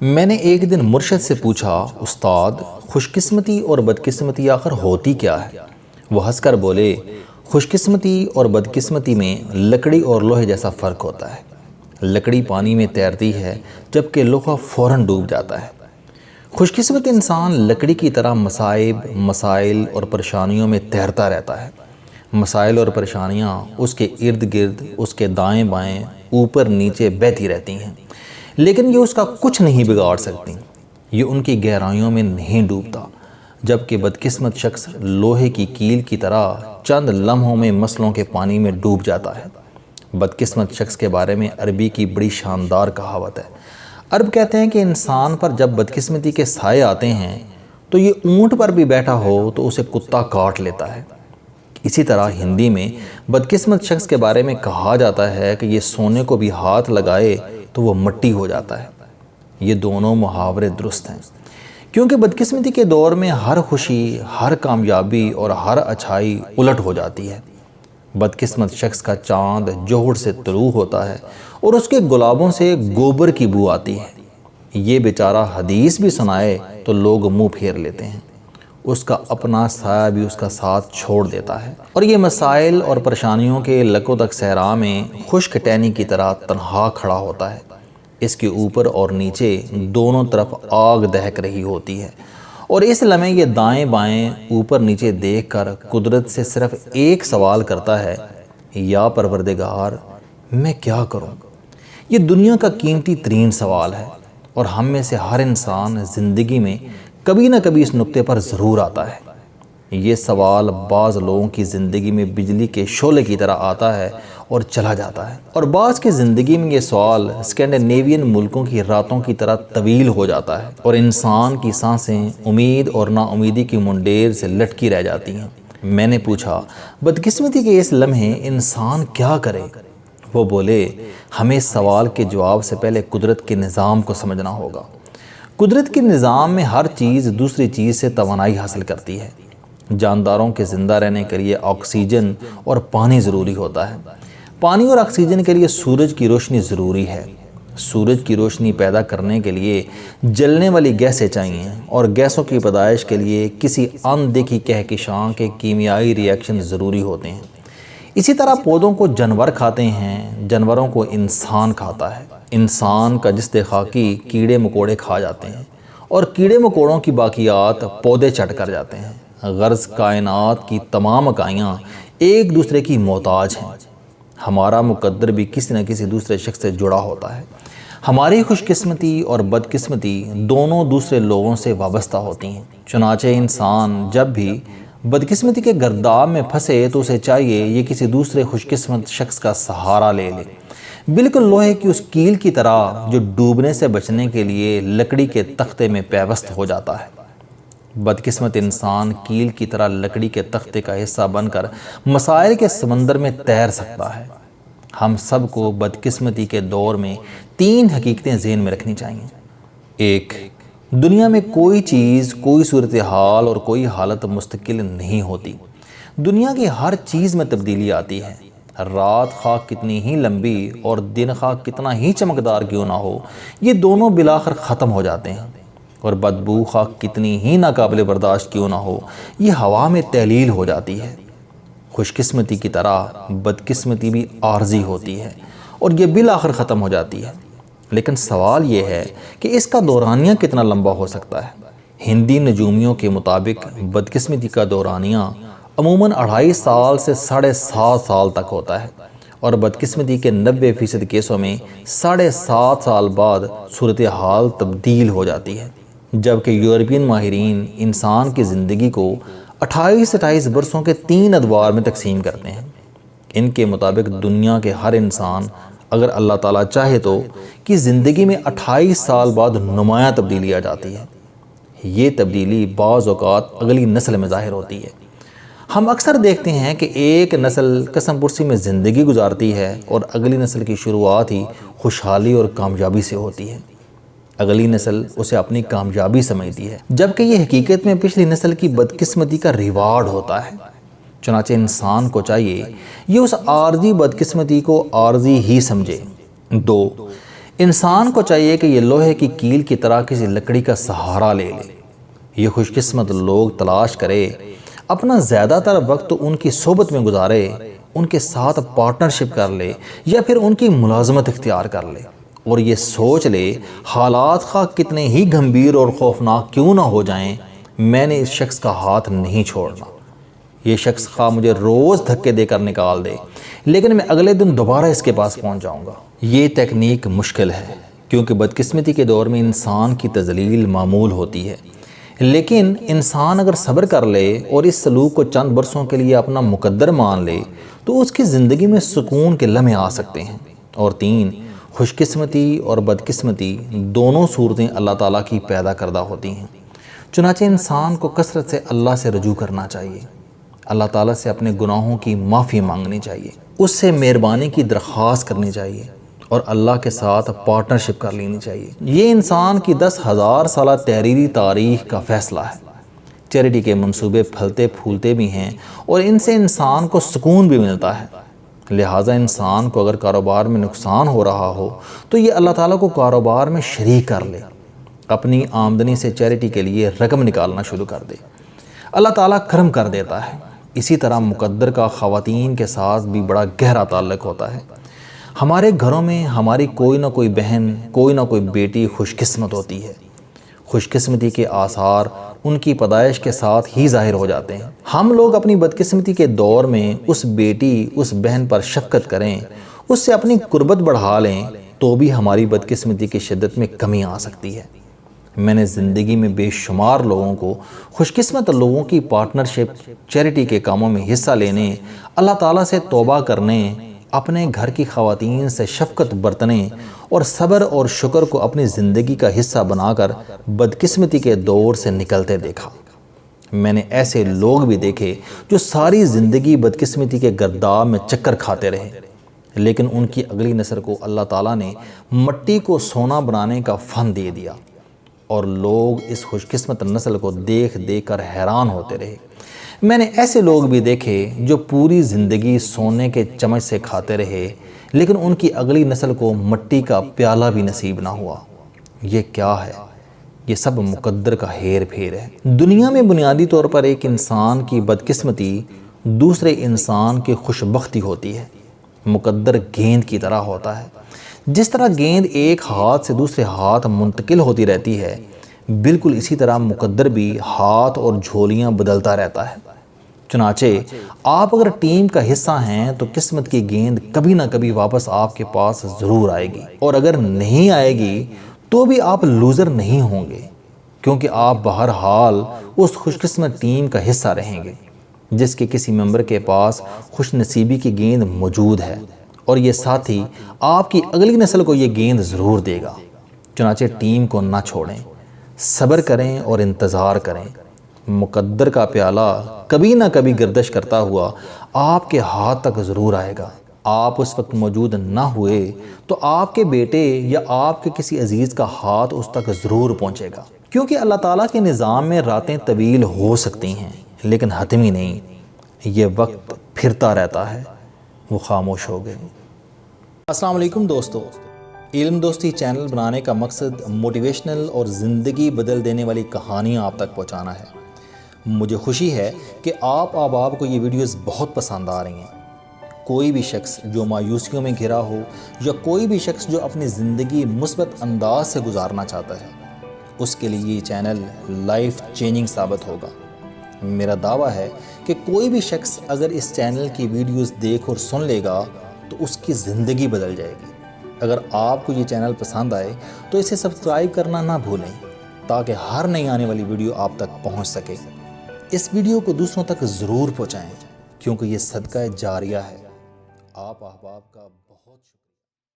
میں نے ایک دن مرشد سے پوچھا، استاد خوش قسمتی اور بدقسمتی آخر ہوتی کیا ہے؟ وہ ہنس کر بولے، خوش قسمتی اور بدقسمتی میں لکڑی اور لوہے جیسا فرق ہوتا ہے۔ لکڑی پانی میں تیرتی ہے جبکہ لوہا فوراً ڈوب جاتا ہے۔ خوش قسمت انسان لکڑی کی طرح مصائب، مسائل اور پریشانیوں میں تیرتا رہتا ہے۔ مسائل اور پریشانیاں اس کے ارد گرد، اس کے دائیں بائیں، اوپر نیچے بہتی رہتی ہیں، لیکن یہ اس کا کچھ نہیں بگاڑ سکتی، یہ ان کی گہرائیوں میں نہیں ڈوبتا۔ جبکہ بدقسمت شخص لوہے کی کیل کی طرح چند لمحوں میں مسلوں کے پانی میں ڈوب جاتا ہے۔ بدقسمت شخص کے بارے میں عربی کی بڑی شاندار کہاوت ہے۔ عرب کہتے ہیں کہ انسان پر جب بدقسمتی کے سائے آتے ہیں تو یہ اونٹ پر بھی بیٹھا ہو تو اسے کتا کاٹ لیتا ہے۔ اسی طرح ہندی میں بدقسمت شخص کے بارے میں کہا جاتا ہے کہ یہ سونے کو بھی ہاتھ لگائے تو وہ مٹی ہو جاتا ہے۔ یہ دونوں محاورے درست ہیں، کیونکہ بدقسمتی کے دور میں ہر خوشی، ہر کامیابی اور ہر اچھائی الٹ ہو جاتی ہے۔ بدقسمت شخص کا چاند جوہر سے طلوع ہوتا ہے اور اس کے گلابوں سے گوبر کی بو آتی ہے۔ یہ بیچارہ حدیث بھی سنائے تو لوگ منہ پھیر لیتے ہیں، اس کا اپنا سایہ بھی اس کا ساتھ چھوڑ دیتا ہے، اور یہ مسائل اور پریشانیوں کے لکو تک صحرا میں خشک ٹہنی کی طرح تنہا کھڑا ہوتا ہے۔ اس کے اوپر اور نیچے دونوں طرف آگ دہک رہی ہوتی ہے، اور اس لمحے یہ دائیں بائیں اوپر نیچے دیکھ کر قدرت سے صرف ایک سوال کرتا ہے، یا پروردگار میں کیا کروں؟ یہ دنیا کا قیمتی ترین سوال ہے، اور ہم میں سے ہر انسان زندگی میں کبھی نہ کبھی اس نقطے پر ضرور آتا ہے۔ یہ سوال بعض لوگوں کی زندگی میں بجلی کے شعلے کی طرح آتا ہے اور چلا جاتا ہے، اور بعض کی زندگی میں یہ سوال اسکینڈینیوین ملکوں کی راتوں کی طرح طویل ہو جاتا ہے، اور انسان کی سانسیں امید اور نا امیدی کی منڈیر سے لٹکی رہ جاتی ہیں۔ میں نے پوچھا، بدقسمتی کے اس لمحے انسان کیا کرے؟ وہ بولے، ہمیں اس سوال کے جواب سے پہلے قدرت کے نظام کو سمجھنا ہوگا۔ قدرت کے نظام میں ہر چیز دوسری چیز سے توانائی حاصل کرتی ہے۔ جانداروں کے زندہ رہنے کے لیے آکسیجن اور پانی ضروری ہوتا ہے۔ پانی اور آکسیجن کے لیے سورج کی روشنی ضروری ہے۔ سورج کی روشنی پیدا کرنے کے لیے جلنے والی گیسیں چاہیے، اور گیسوں کی پیدائش کے لیے کسی اندیکھی کہکشاں کے کیمیائی ری ایکشن ضروری ہوتے ہیں۔ اسی طرح پودوں کو جانور کھاتے ہیں، جانوروں کو انسان کھاتا ہے۔ انسان کا جسد خاکی کیڑے مکوڑے کھا جاتے ہیں، اور کیڑے مکوڑوں کی باقیات پودے چٹ کر جاتے ہیں۔ غرض کائنات کی تمام اکائیاں ایک دوسرے کی محتاج ہیں۔ ہمارا مقدر بھی کسی نہ کسی دوسرے شخص سے جڑا ہوتا ہے۔ ہماری خوش قسمتی اور بدقسمتی دونوں دوسرے لوگوں سے وابستہ ہوتی ہیں۔ چنانچہ انسان جب بھی بدقسمتی کے گرداب میں پھنسے تو اسے چاہیے یہ کسی دوسرے خوش قسمت شخص کا سہارا لے لے، بالکل لوہے کی اس کیل کی طرح جو ڈوبنے سے بچنے کے لیے لکڑی کے تختے میں پیوست ہو جاتا ہے۔ بدقسمت انسان کیل کی طرح لکڑی کے تختے کا حصہ بن کر مسائل کے سمندر میں تیر سکتا ہے۔ ہم سب کو بدقسمتی کے دور میں 3 حقیقتیں ذہن میں رکھنی چاہیے۔ 1، دنیا میں کوئی چیز، کوئی صورتحال اور کوئی حالت مستقل نہیں ہوتی۔ دنیا کی ہر چیز میں تبدیلی آتی ہے۔ رات خواہ کتنی ہی لمبی اور دن خواہ کتنا ہی چمکدار کیوں نہ ہو، یہ دونوں بالآخر ختم ہو جاتے ہیں، اور بدبو خواہ کتنی ہی ناقابل برداشت کیوں نہ ہو، یہ ہوا میں تحلیل ہو جاتی ہے۔ خوش قسمتی کی طرح بدقسمتی بھی عارضی ہوتی ہے، اور یہ بالآخر ختم ہو جاتی ہے، لیکن سوال یہ ہے کہ اس کا دورانیہ کتنا لمبا ہو سکتا ہے۔ ہندی نجومیوں کے مطابق بدقسمتی کا دورانیہ عموماً 2.5 سال سے 7.5 سال تک ہوتا ہے، اور بدقسمتی کے 90% کیسوں میں 7.5 سال بعد صورتحال تبدیل ہو جاتی ہے۔ جبکہ یورپین ماہرین انسان کی زندگی کو 28 برسوں کے 3 ادوار میں تقسیم کرتے ہیں۔ ان کے مطابق دنیا کے ہر انسان اگر اللہ تعالیٰ چاہے تو کی زندگی میں 28 سال بعد نمایاں تبدیلی آ جاتی ہے۔ یہ تبدیلی بعض اوقات اگلی نسل میں ظاہر ہوتی ہے۔ ہم اکثر دیکھتے ہیں کہ ایک نسل قسم پرسی میں زندگی گزارتی ہے، اور اگلی نسل کی شروعات ہی خوشحالی اور کامیابی سے ہوتی ہے۔ اگلی نسل اسے اپنی کامیابی سمجھتی ہے، جبکہ یہ حقیقت میں پچھلی نسل کی بدقسمتی کا ریوارڈ ہوتا ہے۔ چنانچہ انسان کو چاہیے یہ اس عارضی بدقسمتی کو عارضی ہی سمجھے۔ 2، انسان کو چاہیے کہ یہ لوہے کی کیل کی طرح کسی لکڑی کا سہارا لے لے۔ یہ خوش قسمت لوگ تلاش کرے، اپنا زیادہ تر وقت ان کی صحبت میں گزارے، ان کے ساتھ پارٹنرشپ کر لے یا پھر ان کی ملازمت اختیار کر لے، اور یہ سوچ لے حالات خواہ کتنے ہی گھمبیر اور خوفناک کیوں نہ ہو جائیں، میں نے اس شخص کا ہاتھ نہیں چھوڑنا۔ یہ شخص خواہ مجھے روز دھکے دے کر نکال دے، لیکن میں اگلے دن دوبارہ اس کے پاس پہنچ جاؤں گا۔ یہ تکنیک مشکل ہے، کیونکہ بدقسمتی کے دور میں انسان کی تذلیل معمول ہوتی ہے، لیکن انسان اگر صبر کر لے اور اس سلوک کو چند برسوں کے لیے اپنا مقدر مان لے تو اس کی زندگی میں سکون کے لمحے آ سکتے ہیں۔ اور 3، خوش قسمتی اور بدقسمتی دونوں صورتیں اللہ تعالیٰ کی پیدا کردہ ہوتی ہیں، چنانچہ انسان کو کثرت سے اللہ سے رجوع کرنا چاہیے، اللہ تعالیٰ سے اپنے گناہوں کی معافی مانگنی چاہیے، اس سے مہربانی کی درخواست کرنی چاہیے اور اللہ کے ساتھ پارٹنرشپ کر لینی چاہیے۔ یہ انسان کی 10,000 سالہ تحریری تاریخ کا فیصلہ ہے۔ چیریٹی کے منصوبے پھلتے پھولتے بھی ہیں اور ان سے انسان کو سکون بھی ملتا ہے، لہٰذا انسان کو اگر کاروبار میں نقصان ہو رہا ہو تو یہ اللہ تعالیٰ کو کاروبار میں شریک کر لے، اپنی آمدنی سے چیریٹی کے لیے رقم نکالنا شروع کر دے، اللہ تعالیٰ کرم کر دیتا ہے۔ اسی طرح مقدر کا خواتین کے ساتھ بھی بڑا گہرا تعلق ہوتا ہے۔ ہمارے گھروں میں ہماری کوئی نہ کوئی بہن، کوئی نہ کوئی بیٹی خوش قسمت ہوتی ہے۔ خوش قسمتی کے آثار ان کی پیدائش کے ساتھ ہی ظاہر ہو جاتے ہیں۔ ہم لوگ اپنی بدقسمتی کے دور میں اس بیٹی، اس بہن پر شفقت کریں، اس سے اپنی قربت بڑھا لیں تو بھی ہماری بدقسمتی کی شدت میں کمی آ سکتی ہے۔ میں نے زندگی میں بے شمار لوگوں کو، خوش قسمت لوگوں کی پارٹنرشپ، چیریٹی کے کاموں میں حصہ لینے، اللہ تعالیٰ سے توبہ کرنے، اپنے گھر کی خواتین سے شفقت برتنے اور صبر اور شکر کو اپنی زندگی کا حصہ بنا کر بدقسمتی کے دور سے نکلتے دیکھا۔ میں نے ایسے لوگ بھی دیکھے جو ساری زندگی بدقسمتی کے گرداب میں چکر کھاتے رہے، لیکن ان کی اگلی نسل کو اللہ تعالیٰ نے مٹی کو سونا بنانے کا فن دے دیا، اور لوگ اس خوش قسمت نسل کو دیکھ دیکھ کر حیران ہوتے رہے۔ میں نے ایسے لوگ بھی دیکھے جو پوری زندگی سونے کے چمچ سے کھاتے رہے، لیکن ان کی اگلی نسل کو مٹی کا پیالہ بھی نصیب نہ ہوا۔ یہ کیا ہے؟ یہ سب مقدر کا ہیر پھیر ہے۔ دنیا میں بنیادی طور پر ایک انسان کی بدقسمتی دوسرے انسان کی خوش بختی ہوتی ہے۔ مقدر گیند کی طرح ہوتا ہے۔ جس طرح گیند ایک ہاتھ سے دوسرے ہاتھ منتقل ہوتی رہتی ہے، بالکل اسی طرح مقدر بھی ہاتھ اور جھولیاں بدلتا رہتا ہے۔ چنانچہ آپ اگر ٹیم کا حصہ ہیں تو قسمت کی گیند کبھی نہ کبھی واپس آپ کے پاس ضرور آئے گی، اور اگر نہیں آئے گی تو بھی آپ لوزر نہیں ہوں گے، کیونکہ آپ بہرحال اس خوش قسمت ٹیم کا حصہ رہیں گے جس کے کسی ممبر کے پاس خوش نصیبی کی گیند موجود ہے، اور یہ ساتھی آپ کی اگلی نسل کو یہ گیند ضرور دے گا۔ چنانچہ ٹیم کو نہ چھوڑیں، صبر کریں اور انتظار کریں۔ مقدر کا پیالہ کبھی نہ کبھی گردش کرتا ہوا آپ کے ہاتھ تک ضرور آئے گا۔ آپ اس وقت موجود نہ ہوئے تو آپ کے بیٹے یا آپ کے کسی عزیز کا ہاتھ اس تک ضرور پہنچے گا، کیونکہ اللہ تعالیٰ کے نظام میں راتیں طویل ہو سکتی ہیں لیکن حتمی نہیں۔ یہ وقت پھرتا رہتا ہے۔ وہ خاموش ہو گئے۔ السلام علیکم دوستو، علم دوستی چینل بنانے کا مقصد موٹیویشنل اور زندگی بدل دینے والی کہانیاں آپ تک پہنچانا ہے۔ مجھے خوشی ہے کہ آپ احباب کو یہ ویڈیوز بہت پسند آ رہی ہیں۔ کوئی بھی شخص جو مایوسیوں میں گھرا ہو یا کوئی بھی شخص جو اپنی زندگی مثبت انداز سے گزارنا چاہتا ہے، اس کے لیے یہ چینل لائف چینجنگ ثابت ہوگا۔ میرا دعویٰ ہے کہ کوئی بھی شخص اگر اس چینل کی ویڈیوز دیکھ اور سن لے گا تو اس کی زندگی بدل جائے گی۔ اگر آپ کو یہ چینل پسند آئے تو اسے سبسکرائب کرنا نہ بھولیں تاکہ ہر نئی آنے والی ویڈیو آپ تک پہنچ سکے۔ اس ویڈیو کو دوسروں تک ضرور پہنچائیں کیونکہ یہ صدقہ جاریہ ہے۔ آپ احباب کا